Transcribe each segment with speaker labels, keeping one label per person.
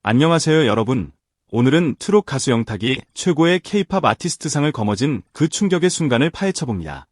Speaker 1: 안녕하세요 여러분. 오늘은 트롯 가수 영탁이 최고의 K-팝 아티스트상을 거머쥔 그 충격의 순간을 파헤쳐봅니다.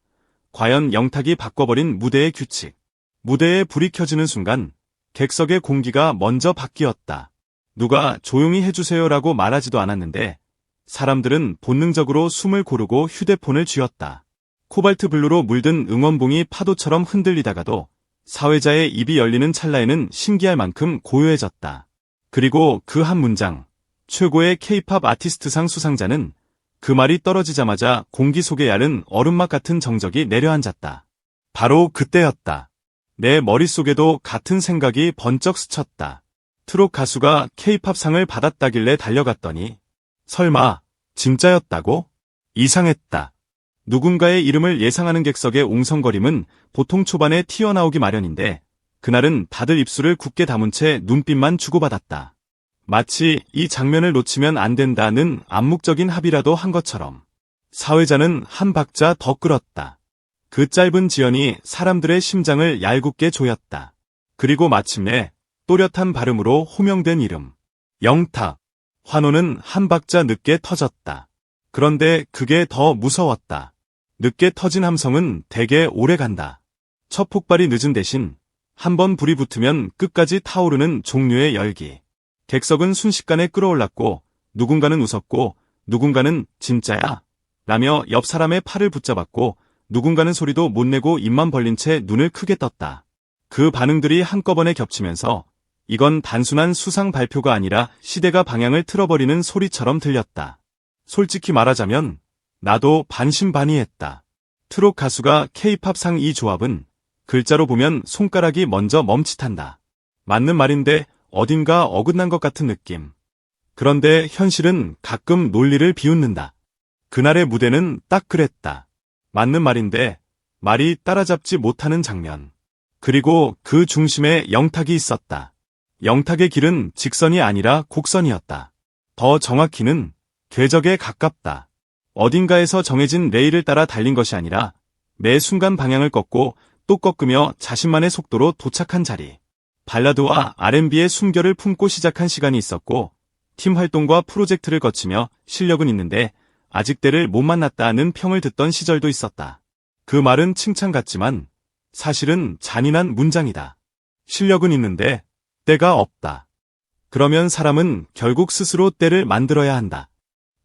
Speaker 1: 과연 영탁이 바꿔버린 무대의 규칙. 무대에 불이 켜지는 순간 객석의 공기가 먼저 바뀌었다. 누가 조용히 해주세요라고 말하지도 않았는데 사람들은 본능적으로 숨을 고르고 휴대폰을 쥐었다. 코발트 블루로 물든 응원봉이 파도처럼 흔들리다가도 사회자의 입이 열리는 찰나에는 신기할 만큼 고요해졌다. 그리고 그 한 문장, 최고의 K-팝 아티스트상 수상자는 그 말이 떨어지자마자 공기 속에 야른 얼음막 같은 정적이 내려앉았다. 바로 그때였다. 내 머릿속에도 같은 생각이 번쩍 스쳤다. 트롯 가수가 K-팝상을 받았다길래 달려갔더니 설마 진짜였다고? 이상했다. 누군가의 이름을 예상하는 객석의 웅성거림은 보통 초반에 튀어나오기 마련인데 그날은 다들 입술을 굳게 다문 채 눈빛만 주고받았다. 마치 이 장면을 놓치면 안 된다는 암묵적인 합의라도 한 것처럼. 사회자는 한 박자 더 끌었다. 그 짧은 지연이 사람들의 심장을 얄궂게 조였다. 그리고 마침내 또렷한 발음으로 호명된 이름. 영탁. 환호는 한 박자 늦게 터졌다. 그런데 그게 더 무서웠다. 늦게 터진 함성은 되게 오래 간다. 첫 폭발이 늦은 대신 한번 불이 붙으면 끝까지 타오르는 종류의 열기. 객석은 순식간에 끌어올랐고 누군가는 웃었고 누군가는 진짜야? 라며 옆 사람의 팔을 붙잡았고 누군가는 소리도 못 내고 입만 벌린 채 눈을 크게 떴다. 그 반응들이 한꺼번에 겹치면서 이건 단순한 수상 발표가 아니라 시대가 방향을 틀어버리는 소리처럼 들렸다. 솔직히 말하자면 나도 반신반의했다. 트롯 가수가 K-팝상 이 조합은 글자로 보면 손가락이 먼저 멈칫한다. 맞는 말인데 어딘가 어긋난 것 같은 느낌. 그런데 현실은 가끔 논리를 비웃는다. 그날의 무대는 딱 그랬다. 맞는 말인데 말이 따라잡지 못하는 장면. 그리고 그 중심에 영탁이 있었다. 영탁의 길은 직선이 아니라 곡선이었다. 더 정확히는 궤적에 가깝다. 어딘가에서 정해진 레일을 따라 달린 것이 아니라 매 순간 방향을 꺾고 또 꺾으며 자신만의 속도로 도착한 자리. 발라드와 R&B의 숨결을 품고 시작한 시간이 있었고 팀 활동과 프로젝트를 거치며 실력은 있는데 아직 때를 못 만났다는 평을 듣던 시절도 있었다. 그 말은 칭찬 같지만 사실은 잔인한 문장이다. 실력은 있는데 때가 없다. 그러면 사람은 결국 스스로 때를 만들어야 한다.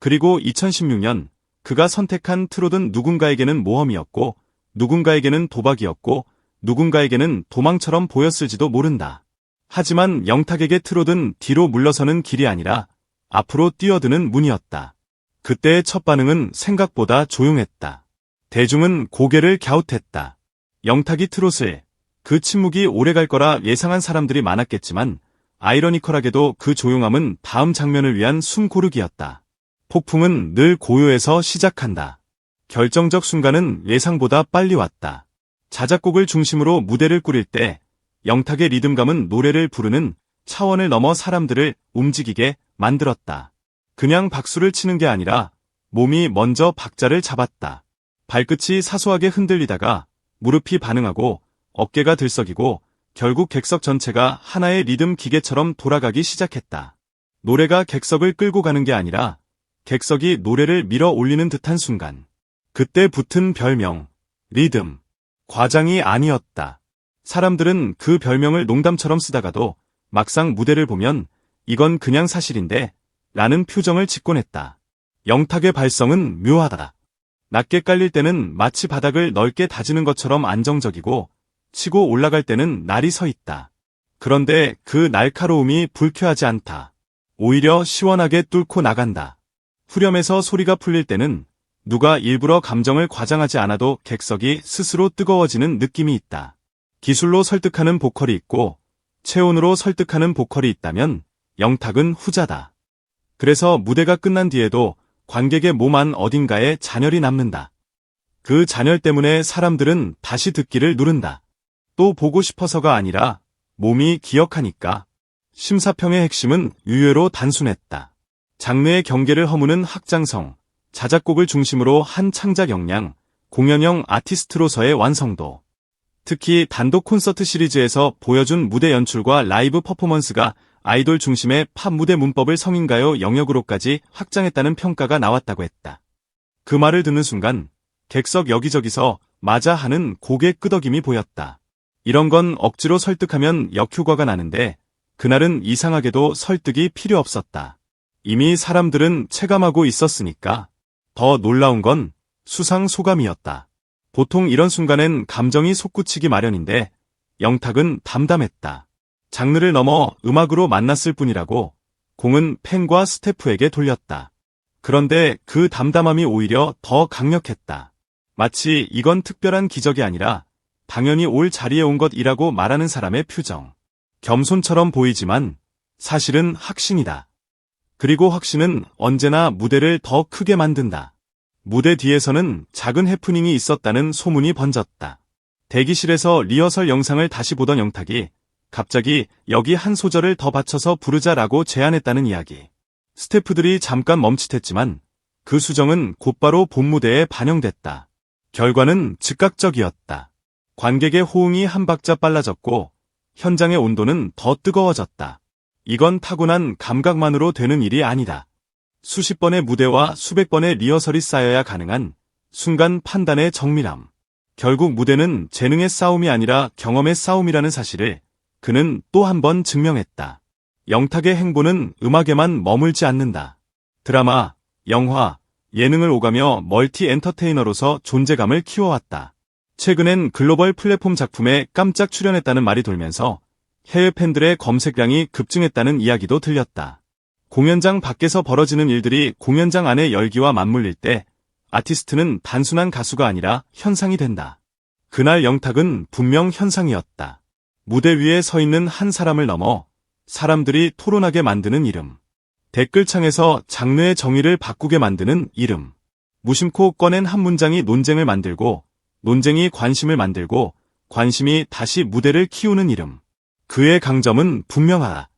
Speaker 1: 그리고 2016년 그가 선택한 트롯은 누군가에게는 모험이었고 누군가에게는 도박이었고 누군가에게는 도망처럼 보였을지도 모른다. 하지만 영탁에게 트롯은 뒤로 물러서는 길이 아니라 앞으로 뛰어드는 문이었다. 그때의 첫 반응은 생각보다 조용했다. 대중은 고개를 갸웃했다. 영탁이 트롯을, 그 침묵이 오래갈 거라 예상한 사람들이 많았겠지만 아이러니컬하게도 그 조용함은 다음 장면을 위한 숨 고르기였다. 폭풍은 늘 고요에서 시작한다. 결정적 순간은 예상보다 빨리 왔다. 자작곡을 중심으로 무대를 꾸릴 때 영탁의 리듬감은 노래를 부르는 차원을 넘어 사람들을 움직이게 만들었다. 그냥 박수를 치는 게 아니라 몸이 먼저 박자를 잡았다. 발끝이 사소하게 흔들리다가 무릎이 반응하고 어깨가 들썩이고 결국 객석 전체가 하나의 리듬 기계처럼 돌아가기 시작했다. 노래가 객석을 끌고 가는 게 아니라 객석이 노래를 밀어 올리는 듯한 순간. 그때 붙은 별명, 리듬. 과장이 아니었다. 사람들은 그 별명을 농담처럼 쓰다가도 막상 무대를 보면 이건 그냥 사실인데 라는 표정을 짓곤 했다. 영탁의 발성은 묘하다. 낮게 깔릴 때는 마치 바닥을 넓게 다지는 것처럼 안정적이고 치고 올라갈 때는 날이 서 있다. 그런데 그 날카로움이 불쾌하지 않다. 오히려 시원하게 뚫고 나간다. 후렴에서 소리가 풀릴 때는 누가 일부러 감정을 과장하지 않아도 객석이 스스로 뜨거워지는 느낌이 있다. 기술로 설득하는 보컬이 있고 체온으로 설득하는 보컬이 있다면 영탁은 후자다. 그래서 무대가 끝난 뒤에도 관객의 몸 안 어딘가에 잔열이 남는다. 그 잔열 때문에 사람들은 다시 듣기를 누른다. 또 보고 싶어서가 아니라 몸이 기억하니까. 심사평의 핵심은 의외로 단순했다. 장르의 경계를 허무는 확장성, 자작곡을 중심으로 한 창작 역량, 공연형 아티스트로서의 완성도. 특히 단독 콘서트 시리즈에서 보여준 무대 연출과 라이브 퍼포먼스가 아이돌 중심의 팝 무대 문법을 성인가요 영역으로까지 확장했다는 평가가 나왔다고 했다. 그 말을 듣는 순간 객석 여기저기서 맞아 하는 고개 끄덕임이 보였다. 이런 건 억지로 설득하면 역효과가 나는데 그날은 이상하게도 설득이 필요 없었다. 이미 사람들은 체감하고 있었으니까. 더 놀라운 건 수상 소감이었다. 보통 이런 순간엔 감정이 솟구치기 마련인데 영탁은 담담했다. 장르를 넘어 음악으로 만났을 뿐이라고 공은 팬과 스태프에게 돌렸다. 그런데 그 담담함이 오히려 더 강력했다. 마치 이건 특별한 기적이 아니라 당연히 올 자리에 온 것이라고 말하는 사람의 표정. 겸손처럼 보이지만 사실은 확신이다. 그리고 확신은 언제나 무대를 더 크게 만든다. 무대 뒤에서는 작은 해프닝이 있었다는 소문이 번졌다. 대기실에서 리허설 영상을 다시 보던 영탁이 갑자기 여기 한 소절을 더 받쳐서 부르자라고 제안했다는 이야기. 스태프들이 잠깐 멈칫했지만 그 수정은 곧바로 본무대에 반영됐다. 결과는 즉각적이었다. 관객의 호응이 한 박자 빨라졌고 현장의 온도는 더 뜨거워졌다. 이건 타고난 감각만으로 되는 일이 아니다. 수십 번의 무대와 수백 번의 리허설이 쌓여야 가능한 순간 판단의 정밀함. 결국 무대는 재능의 싸움이 아니라 경험의 싸움이라는 사실을 그는 또 한 번 증명했다. 영탁의 행보는 음악에만 머물지 않는다. 드라마, 영화, 예능을 오가며 멀티 엔터테이너로서 존재감을 키워왔다. 최근엔 글로벌 플랫폼 작품에 깜짝 출연했다는 말이 돌면서 해외 팬들의 검색량이 급증했다는 이야기도 들렸다. 공연장 밖에서 벌어지는 일들이 공연장 안의 열기와 맞물릴 때 아티스트는 단순한 가수가 아니라 현상이 된다. 그날 영탁은 분명 현상이었다. 무대 위에 서 있는 한 사람을 넘어 사람들이 토론하게 만드는 이름. 댓글창에서 장르의 정의를 바꾸게 만드는 이름. 무심코 꺼낸 한 문장이 논쟁을 만들고 논쟁이 관심을 만들고 관심이 다시 무대를 키우는 이름. 그의 강점은 분명하다.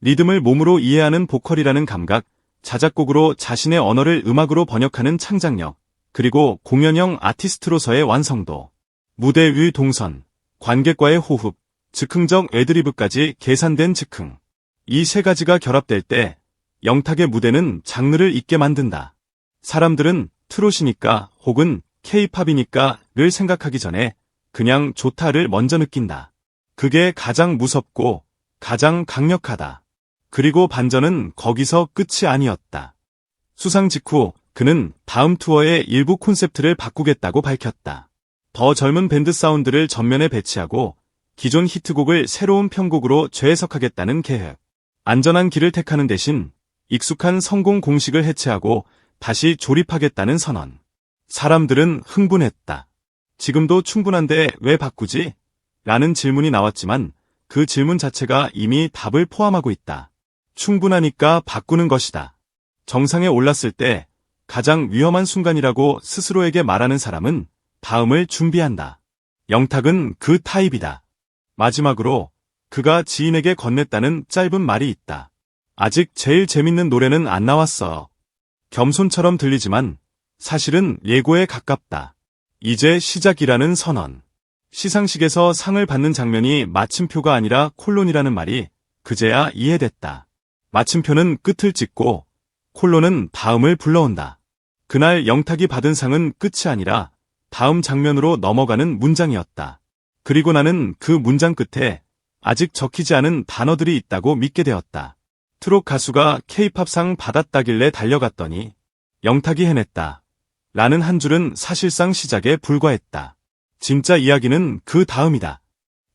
Speaker 1: 리듬을 몸으로 이해하는 보컬이라는 감각, 자작곡으로 자신의 언어를 음악으로 번역하는 창작력, 그리고 공연형 아티스트로서의 완성도. 무대 위 동선, 관객과의 호흡, 즉흥적 애드리브까지 계산된 즉흥. 이 세 가지가 결합될 때 영탁의 무대는 장르를 잊게 만든다. 사람들은 트롯이니까 혹은 K-팝이니까를 생각하기 전에 그냥 좋다를 먼저 느낀다. 그게 가장 무섭고 가장 강력하다. 그리고 반전은 거기서 끝이 아니었다. 수상 직후 그는 다음 투어의 일부 콘셉트를 바꾸겠다고 밝혔다. 더 젊은 밴드 사운드를 전면에 배치하고 기존 히트곡을 새로운 편곡으로 재해석하겠다는 계획. 안전한 길을 택하는 대신 익숙한 성공 공식을 해체하고 다시 조립하겠다는 선언. 사람들은 흥분했다. 지금도 충분한데 왜 바꾸지? 라는 질문이 나왔지만 그 질문 자체가 이미 답을 포함하고 있다. 충분하니까 바꾸는 것이다. 정상에 올랐을 때 가장 위험한 순간이라고 스스로에게 말하는 사람은 다음을 준비한다. 영탁은 그 타입이다. 마지막으로 그가 지인에게 건넸다는 짧은 말이 있다. 아직 제일 재밌는 노래는 안 나왔어. 겸손처럼 들리지만 사실은 예고에 가깝다. 이제 시작이라는 선언. 시상식에서 상을 받는 장면이 마침표가 아니라 콜론이라는 말이 그제야 이해됐다. 마침표는 끝을 찍고 콜론은 다음을 불러온다. 그날 영탁이 받은 상은 끝이 아니라 다음 장면으로 넘어가는 문장이었다. 그리고 나는 그 문장 끝에 아직 적히지 않은 단어들이 있다고 믿게 되었다. 트롯 가수가 K-팝상 받았다길래 달려갔더니 영탁이 해냈다. 라는 한 줄은 사실상 시작에 불과했다. 진짜 이야기는 그 다음이다.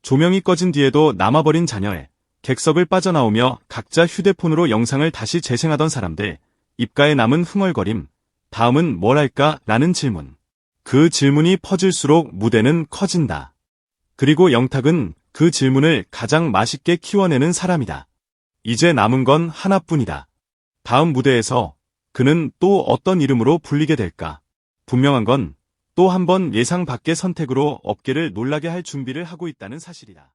Speaker 1: 조명이 꺼진 뒤에도 남아버린 잔여에 객석을 빠져나오며 각자 휴대폰으로 영상을 다시 재생하던 사람들, 입가에 남은 흥얼거림, 다음은 뭘 할까? 라는 질문. 그 질문이 퍼질수록 무대는 커진다. 그리고 영탁은 그 질문을 가장 맛있게 키워내는 사람이다. 이제 남은 건 하나뿐이다. 다음 무대에서 그는 또 어떤 이름으로 불리게 될까? 분명한 건 또 한 번 예상 밖의 선택으로 업계를 놀라게 할 준비를 하고 있다는 사실이다.